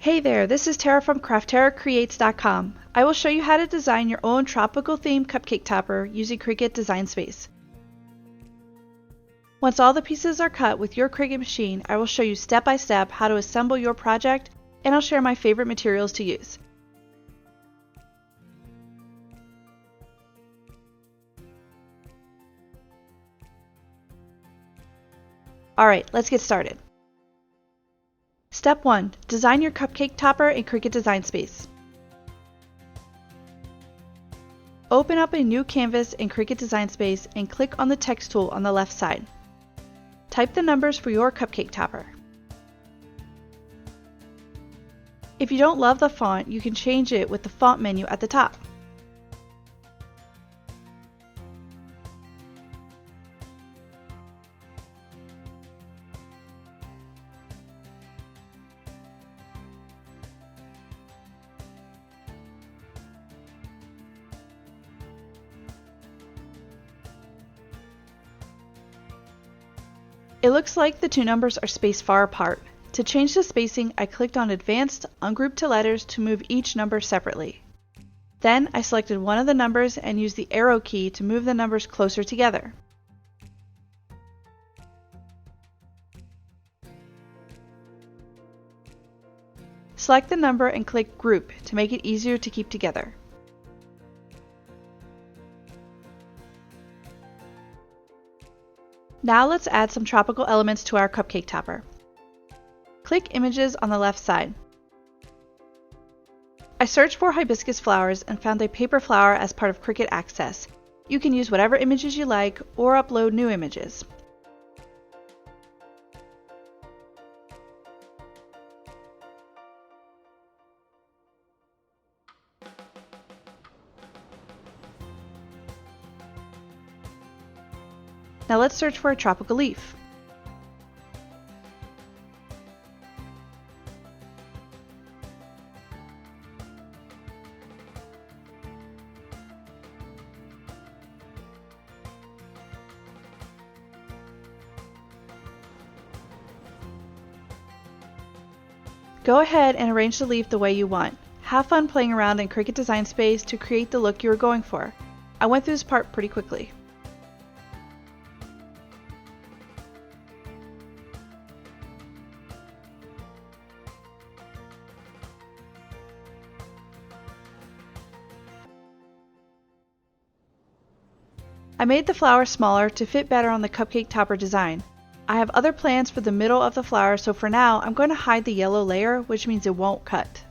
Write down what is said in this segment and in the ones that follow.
Hey there, this is Tara from CraftTaraCreates.com. I will show you how to design your own tropical themed cupcake topper using Cricut Design Space. Once all the pieces are cut with your Cricut machine, I will show you step by step how to assemble your project, and I'll share my favorite materials to use. Alright, let's get started. Step 1. Design your cupcake topper in Cricut Design Space. Open up a new canvas in Cricut Design Space and click on the text tool on the left side. Type the numbers for your cupcake topper. If you don't love the font, you can change it with the font menu at the top. It looks like the two numbers are spaced far apart. To change the spacing, I clicked on Advanced, Ungroup to Letters to move each number separately. Then I selected one of the numbers and used the arrow key to move the numbers closer together. Select the number and click Group to make it easier to keep together. Now let's add some tropical elements to our cupcake topper. Click Images on the left side. I searched for hibiscus flowers and found a paper flower as part of Cricut Access. You can use whatever images you like or upload new images. Now let's search for a tropical leaf. Go ahead and arrange the leaf the way you want. Have fun playing around in Cricut Design Space to create the look you are going for. I went through this part pretty quickly. I made the flower smaller to fit better on the cupcake topper design. I have other plans for the middle of the flower, so for now I'm going to hide the yellow layer, which means it won't cut.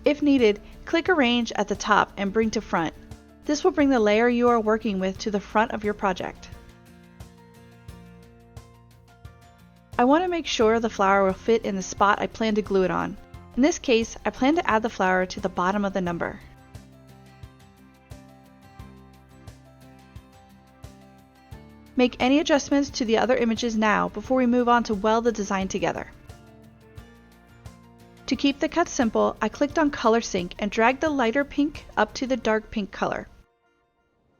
If needed, click Arrange at the top and bring to front. This will bring the layer you are working with to the front of your project. I want to make sure the flower will fit in the spot I plan to glue it on. In this case, I plan to add the flower to the bottom of the number. Make any adjustments to the other images now before we move on to weld the design together. To keep the cut simple, I clicked on Color Sync and dragged the lighter pink up to the dark pink color.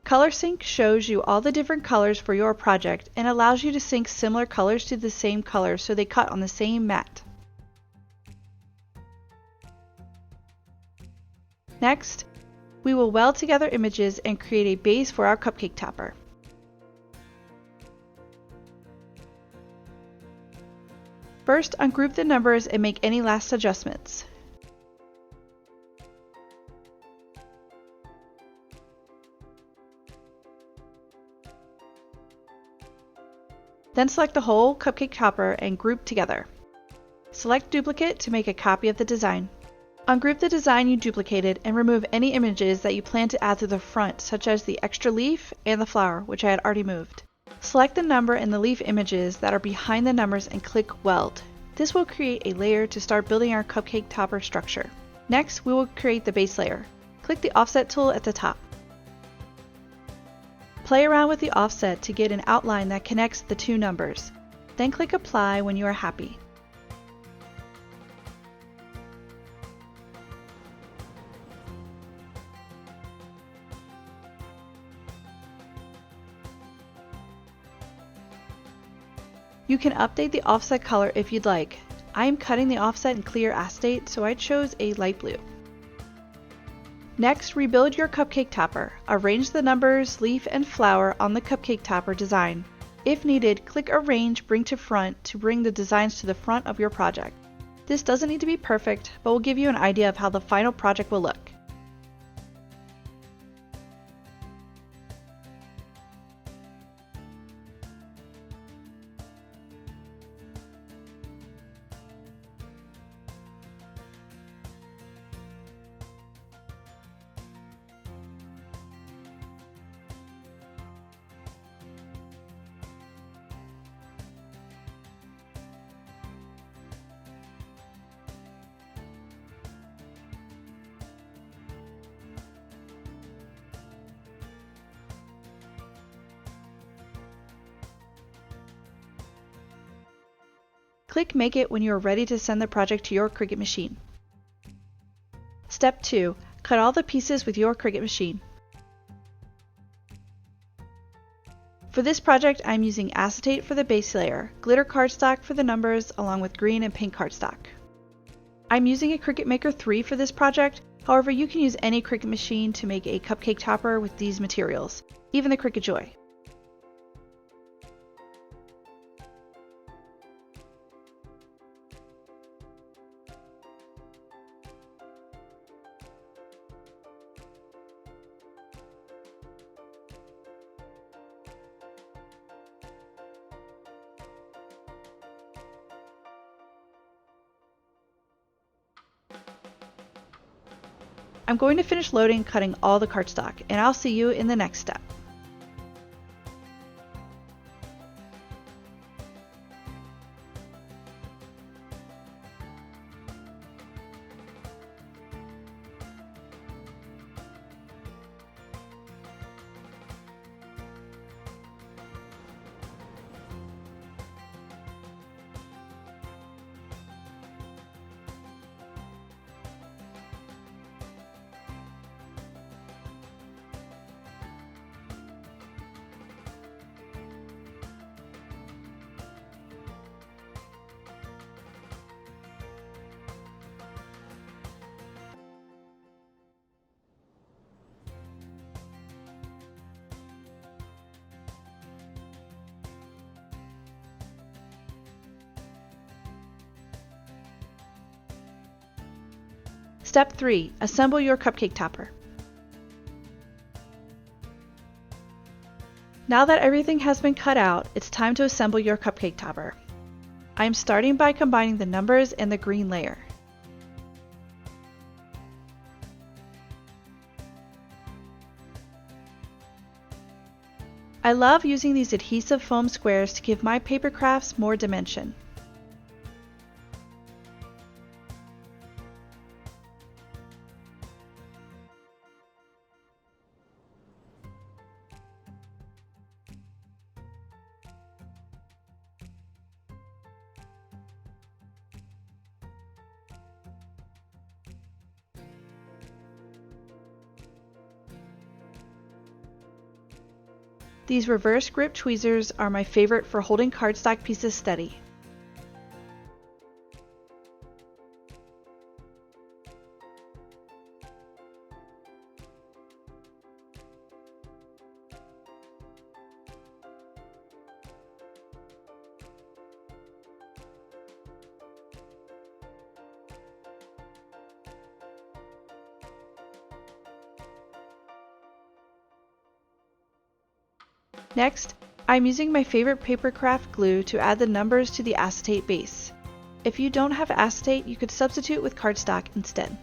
Color Sync shows you all the different colors for your project and allows you to sync similar colors to the same color so they cut on the same mat. Next, we will weld together images and create a base for our cupcake topper. First, ungroup the numbers and make any last adjustments. Then select the whole cupcake topper and group together. Select Duplicate to make a copy of the design. Ungroup the design you duplicated and remove any images that you plan to add to the front, such as the extra leaf and the flower, which I had already moved. Select the number and the leaf images that are behind the numbers and click Weld. This will create a layer to start building our cupcake topper structure. Next, we will create the base layer. Click the Offset tool at the top. Play around with the offset to get an outline that connects the two numbers. Then click Apply when you are happy. You can update the offset color if you'd like. I am cutting the offset in clear acetate, so I chose a light blue. Next, rebuild your cupcake topper. Arrange the numbers, leaf, and flower on the cupcake topper design. If needed, click Arrange, Bring to Front to bring the designs to the front of your project. This doesn't need to be perfect, but will give you an idea of how the final project will look. Click Make It when you are ready to send the project to your Cricut machine. Step 2. Cut all the pieces with your Cricut machine. For this project, I'm using acetate for the base layer, glitter cardstock for the numbers, along with green and pink cardstock. I'm using a Cricut Maker 3 for this project, however you can use any Cricut machine to make a cupcake topper with these materials, even the Cricut Joy. I'm going to finish loading cutting all the cardstock, and I'll see you in the next step. Step 3. Assemble your cupcake topper. Now that everything has been cut out, it's time to assemble your cupcake topper. I'm starting by combining the numbers and the green layer. I love using these adhesive foam squares to give my paper crafts more dimension. These reverse grip tweezers are my favorite for holding cardstock pieces steady. Next, I'm using my favorite paper craft glue to add the numbers to the acetate base. If you don't have acetate, you could substitute with cardstock instead.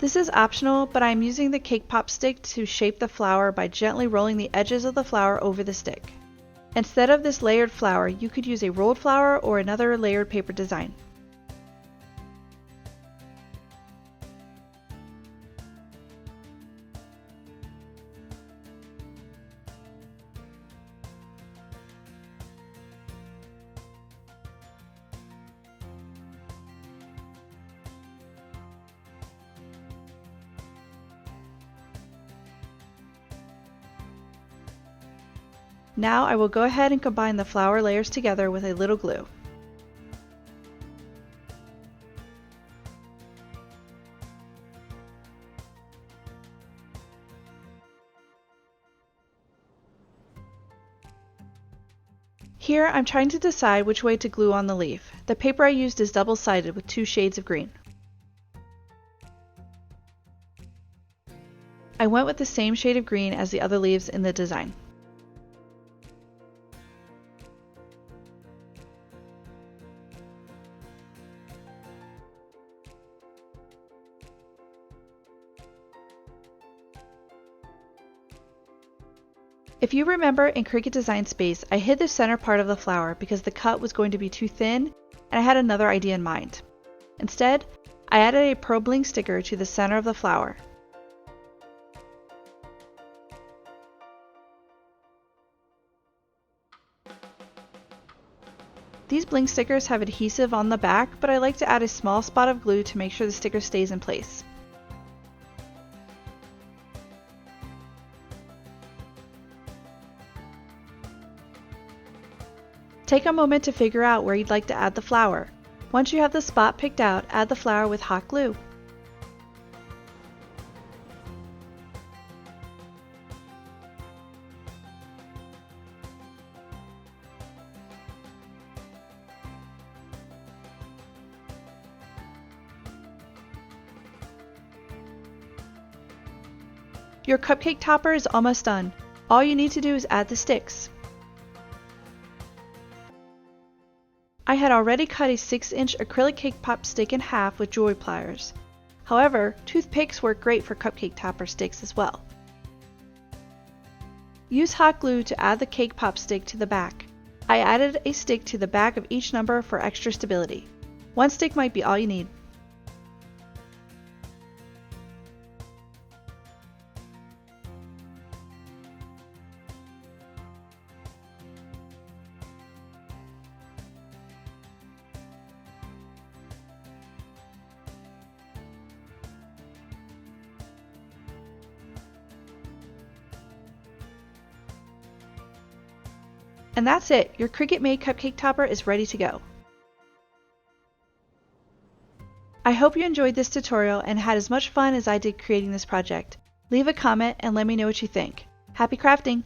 This is optional, but I'm using the cake pop stick to shape the flower by gently rolling the edges of the flower over the stick. Instead of this layered flower, you could use a rolled flower or another layered paper design. Now I will go ahead and combine the flower layers together with a little glue. Here I'm trying to decide which way to glue on the leaf. The paper I used is double-sided with 2 shades of green. I went with the same shade of green as the other leaves in the design. If you remember in Cricut Design Space, I hid the center part of the flower because the cut was going to be too thin and I had another idea in mind. Instead, I added a pearl bling sticker to the center of the flower. These bling stickers have adhesive on the back, but I like to add a small spot of glue to make sure the sticker stays in place. Take a moment to figure out where you'd like to add the flower. Once you have the spot picked out, add the flower with hot glue. Your cupcake topper is almost done. All you need to do is add the sticks. I had already cut a 6-inch acrylic cake pop stick in half with jewelry pliers. However, toothpicks work great for cupcake topper sticks as well. Use hot glue to add the cake pop stick to the back. I added a stick to the back of each number for extra stability. 1 stick might be all you need. And that's it, your Cricut made cupcake topper is ready to go. I hope you enjoyed this tutorial and had as much fun as I did creating this project. Leave a comment and let me know what you think. Happy crafting!